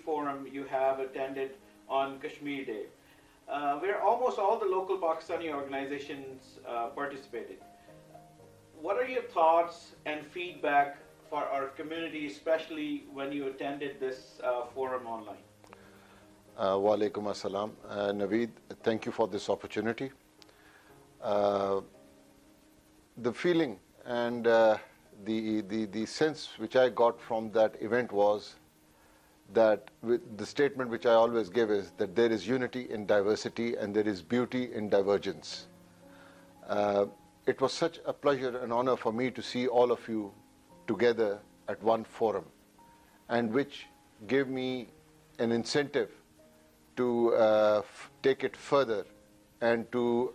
forum you have attended on Kashmir Day, where almost all the local Pakistani organizations participated. What are your thoughts and feedback for our community, especially when you attended this forum online? Wa alaikum assalam. Naveed, thank you for this opportunity. The feeling and the sense which I got from that event was that the statement which I always give is that there is unity in diversity and there is beauty in divergence. It was such a pleasure and honor for me to see all of you together at one forum, and which gave me an incentive to take it further and to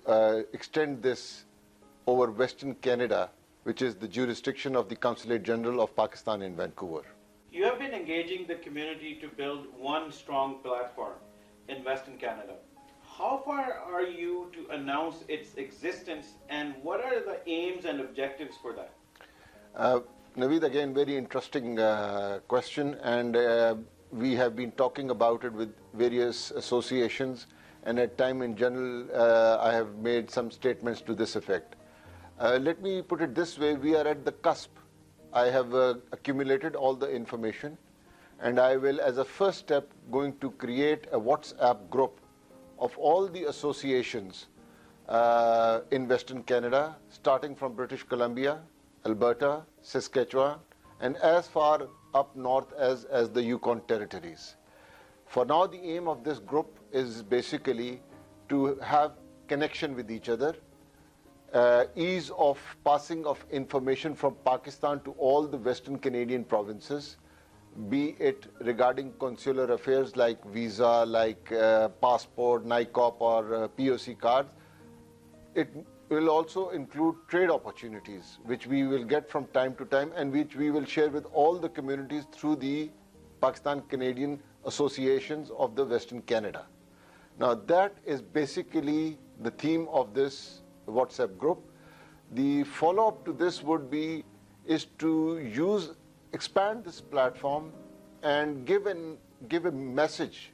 extend this over Western Canada, which is the jurisdiction of the Consulate General of Pakistan in Vancouver. You have been engaging the community to build one strong platform in Western Canada. How far are you to announce its existence, and what are the aims and objectives for that? Naveed, again, very interesting question, and we have been talking about it with various associations, and at time in general I have made some statements to this effect. Let me put it this way: we are at the cusp. I have accumulated all the information, and I will, as a first step, going to create a WhatsApp group of all the associations in Western Canada, starting from British Columbia, Alberta, Saskatchewan, and as far up north as the Yukon territories. For now, the aim of this group is basically to have connection with each other, ease of passing of information from Pakistan to all the Western Canadian provinces, be it regarding consular affairs like visa, like passport, NICOP or POC cards. It will also include trade opportunities, which we will get from time to time and which we will share with all the communities through the Pakistan Canadian associations of the Western Canada. Now that is basically the theme of this WhatsApp group. The follow-up to this would be is to expand this platform and give a message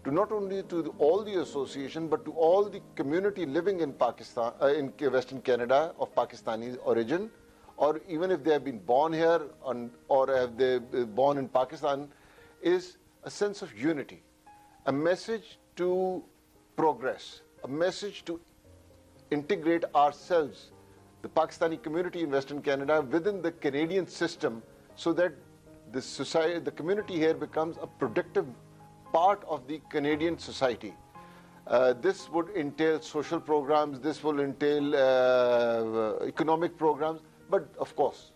to not only to all the association but to all the community living in Pakistan, in Western Canada of Pakistani origin, or even if they have been born here or have they been born in Pakistan, is a sense of unity, a message to progress, a message to integrate ourselves, the Pakistani community in Western Canada, within the Canadian system, so that the society, the community here becomes a productive part of the Canadian society. This would entail social programs, this will entail economic programs, but of course,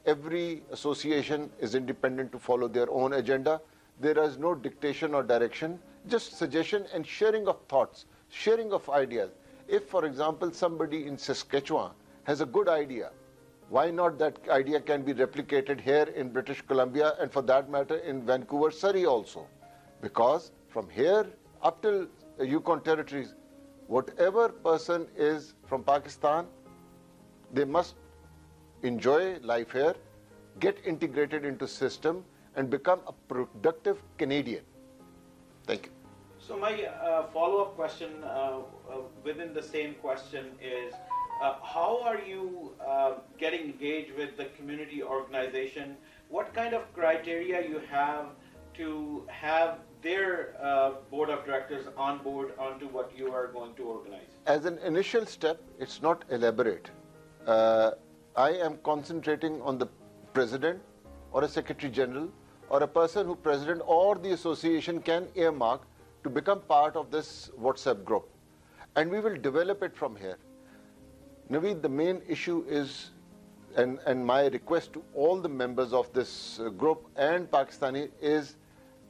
every association is independent to follow their own agenda. There is no dictation or direction, just suggestion and sharing of thoughts, sharing of ideas. If, for example, somebody in Saskatchewan has a good idea, why not that idea can be replicated here in British Columbia and for that matter in Vancouver, Surrey also? Because from here up till Yukon territories, whatever person is from Pakistan, they must enjoy life here, get integrated into system and become a productive Canadian. Thank you. So my follow-up question within the same question is, how are you getting engaged with the community organization? What kind of criteria you have to have their board of directors on board onto what you are going to organize? As an initial step, it's not elaborate. I am concentrating on the president or a secretary general or a person who president or the association can earmark to become part of this WhatsApp group. And we will develop it from here. Naveed, the main issue is, and my request to all the members of this group and Pakistani is,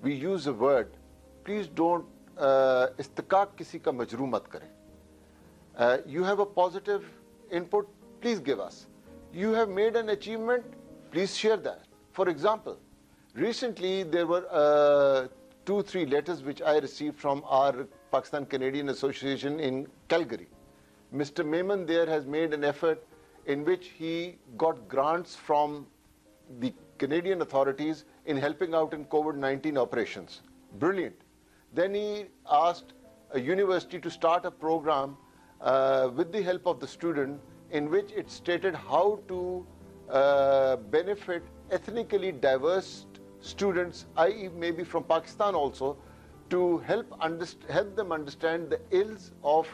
we use a word, please don't istihqaq kisi ka majroo mat kare. You have a positive input, please give us. You have made an achievement, please share that. For example, recently there were 2-3 letters which I received from our Pakistan Canadian Association in Calgary. Mr. Mehman there has made an effort in which he got grants from the Canadian authorities in helping out in COVID-19 operations. Brilliant. Then he asked a university to start a program with the help of the student, in which it stated how to benefit ethnically diverse students, i.e. maybe from Pakistan also, to help them understand the ills of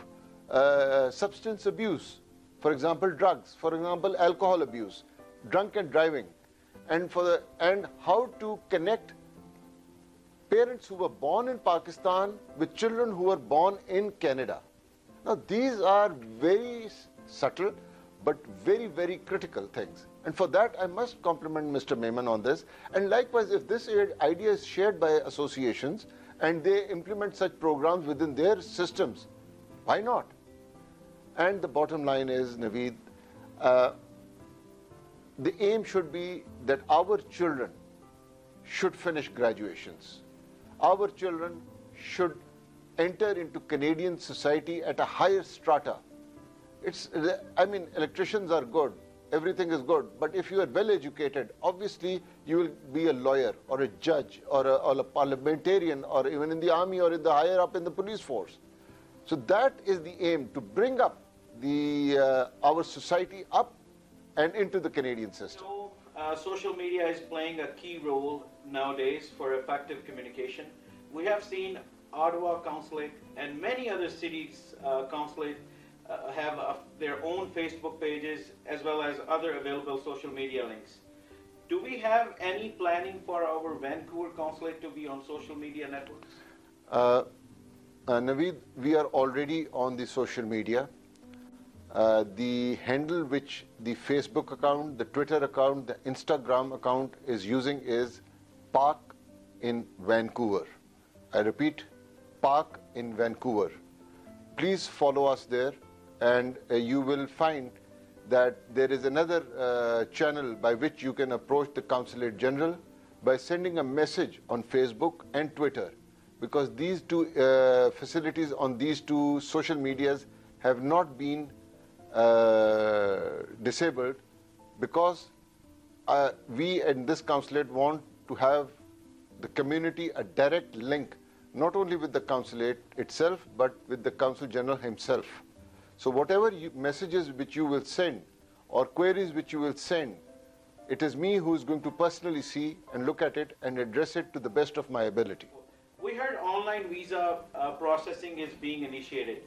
substance abuse. For example, drugs, for example, alcohol abuse, drunk and driving, and how to connect parents who were born in Pakistan with children who were born in Canada. Now, these are very subtle but very, very critical things. And for that, I must compliment Mr. Mehman on this. And likewise, if this idea is shared by associations and they implement such programs within their systems, why not? And the bottom line is, Naveed, the aim should be that our children should finish graduations. Our children should enter into Canadian society at a higher strata. Electricians are good, everything is good, but if you are well educated, obviously you will be a lawyer or a judge or a parliamentarian, or even in the army or in the higher up in the police force. So that is the aim, to bring up our society up and into the Canadian system. So, social media is playing a key role nowadays for effective communication. We have seen Ottawa Consulate and many other cities' consulate have their own Facebook pages as well as other available social media links. Do we have any planning for our Vancouver Consulate to be on social media networks? Naveed, we are already on the social media. The handle which the Facebook account, the Twitter account, the Instagram account is using is Park in Vancouver. I repeat, Park in Vancouver. Please follow us there, and you will find that there is another channel by which you can approach the Consulate General by sending a message on Facebook and Twitter, because these two facilities on these two social medias have not been disabled, because we in this consulate want to have the community a direct link, not only with the consulate itself, but with the Consul General himself. So whatever messages which you will send or queries which you will send, it is me who is going to personally see and look at it and address it to the best of my ability. We heard online visa processing is being initiated.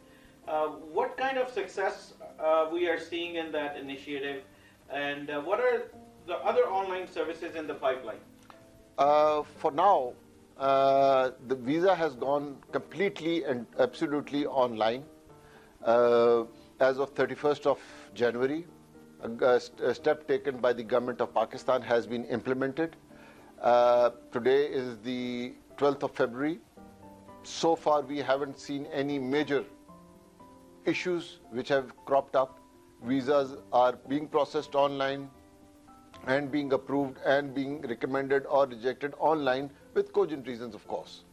What kind of success we are seeing in that initiative, and what are the other online services in the pipeline? For now, the visa has gone completely and absolutely online. As of 31st of January, a step taken by the government of Pakistan has been implemented. Today is the 12th of February. So far, we haven't seen any major issues which have cropped up. Visas are being processed online and being approved and being recommended or rejected online with cogent reasons, of course.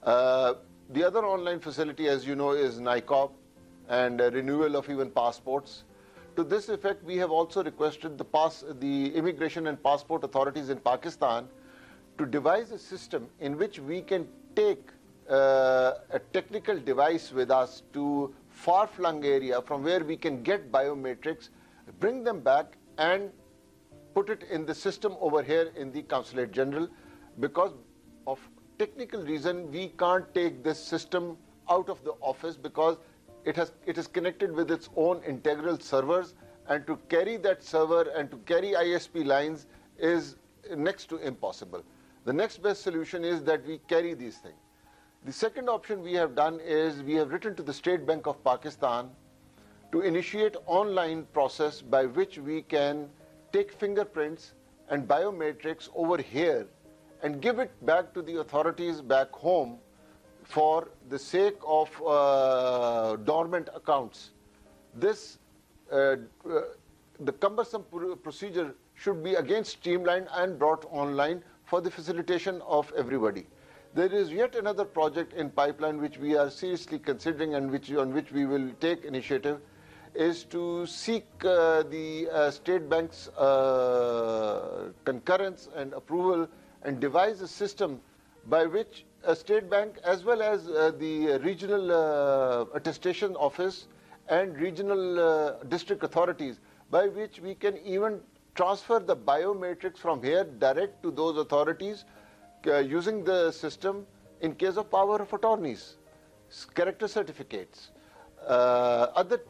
The other online facility, as you know, is NICOP and renewal of even passports. To this effect, we have also requested the immigration and passport authorities in Pakistan to devise a system in which we can take a technical device with us to far-flung area from where we can get biometrics, bring them back and put it in the system over here in the Consulate General. Because of technical reason, we can't take this system out of the office, because it is connected with its own integral servers, and to carry that server and to carry ISP lines is next to impossible. The next best solution is that we carry these things. The second option we have done is we have written to the State Bank of Pakistan to initiate online process by which we can take fingerprints and biometrics over here and give it back to the authorities back home for the sake of dormant accounts. This, the cumbersome procedure should be again streamlined and brought online for the facilitation of everybody. There is yet another project in pipeline which we are seriously considering and on which we will take initiative, is to seek the State Bank's concurrence and approval and devise a system by which a state bank as well as the regional attestation office and regional district authorities, by which we can even transfer the biometrics from here direct to those authorities using the system in case of power of attorneys, character certificates, other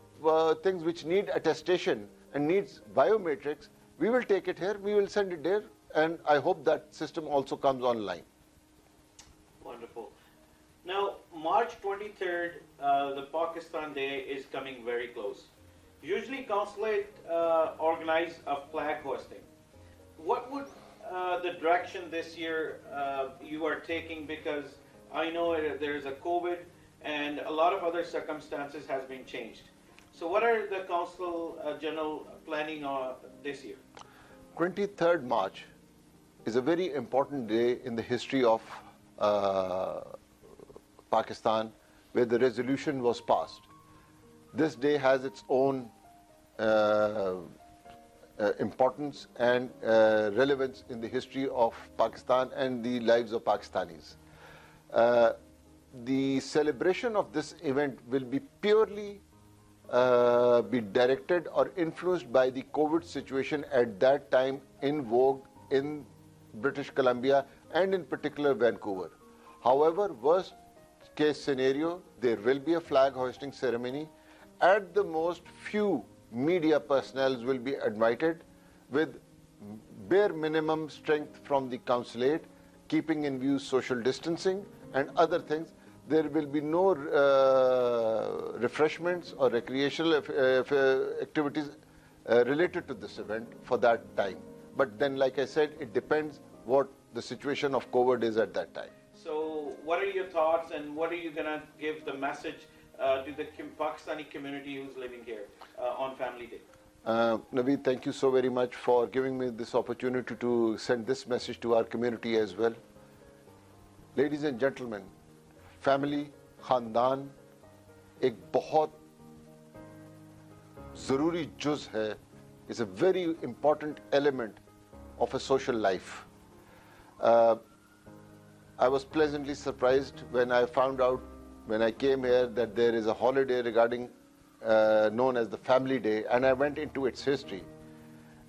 things which need attestation and needs biometrics. We will take it here, we will send it there, and I hope that system also comes online. Wonderful. Now, March 23rd, the Pakistan Day is coming very close. Usually, consulate organize a flag hosting. What would the direction this year you are taking? Because I know there is a COVID and a lot of other circumstances has been changed. So, what are the Consul General planning this year? 23rd March is a very important day in the history of Pakistan, where the resolution was passed. This day has its own importance and relevance in the history of Pakistan and the lives of Pakistanis. The celebration of this event will be purely be directed or influenced by the COVID situation at that time in vogue in British Columbia and in particular Vancouver. However, worst case scenario, there will be a flag hoisting ceremony. At the most, few media personnel will be invited with bare minimum strength from the consulate, keeping in view social distancing and other things. There will be no refreshments or recreational activities related to this event for that time. But then, like I said, it depends what the situation of COVID is at that time. So, what are your thoughts and what are you going to give the message to the Pakistani community who's living here on Family Day? Naveed, thank you so very much for giving me this opportunity to send this message to our community as well. Ladies and gentlemen, family, खानदान एक बहुत ज़रूरी जुज़ है, is a very important element of a social life. I was pleasantly surprised when I found out when I came here that there is a holiday regarding known as the Family Day, and I went into its history.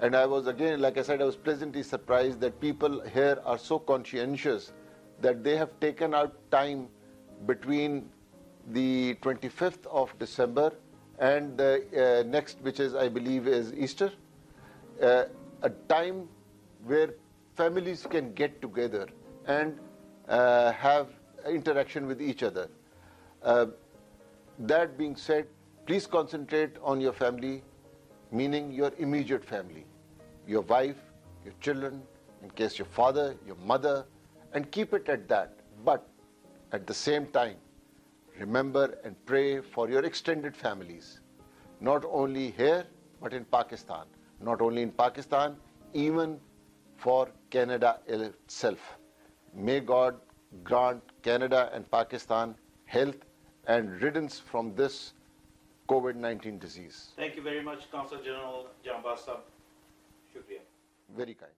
And I was again, like I said, I was pleasantly surprised that people here are so conscientious that they have taken out time between the 25th of December and the next, which is, I believe, is Easter, a time where families can get together and have interaction with each other. That being said, please concentrate on your family, meaning your immediate family, your wife, your children, in case your father, your mother, and keep it at that. But at the same time, remember and pray for your extended families, not only here, but in Pakistan. Not only in Pakistan, even for Canada itself. May God grant Canada and Pakistan health and riddance from this COVID-19 disease. Thank you very much, Consul General Janbaz Sahab. Shukriya. Very kind.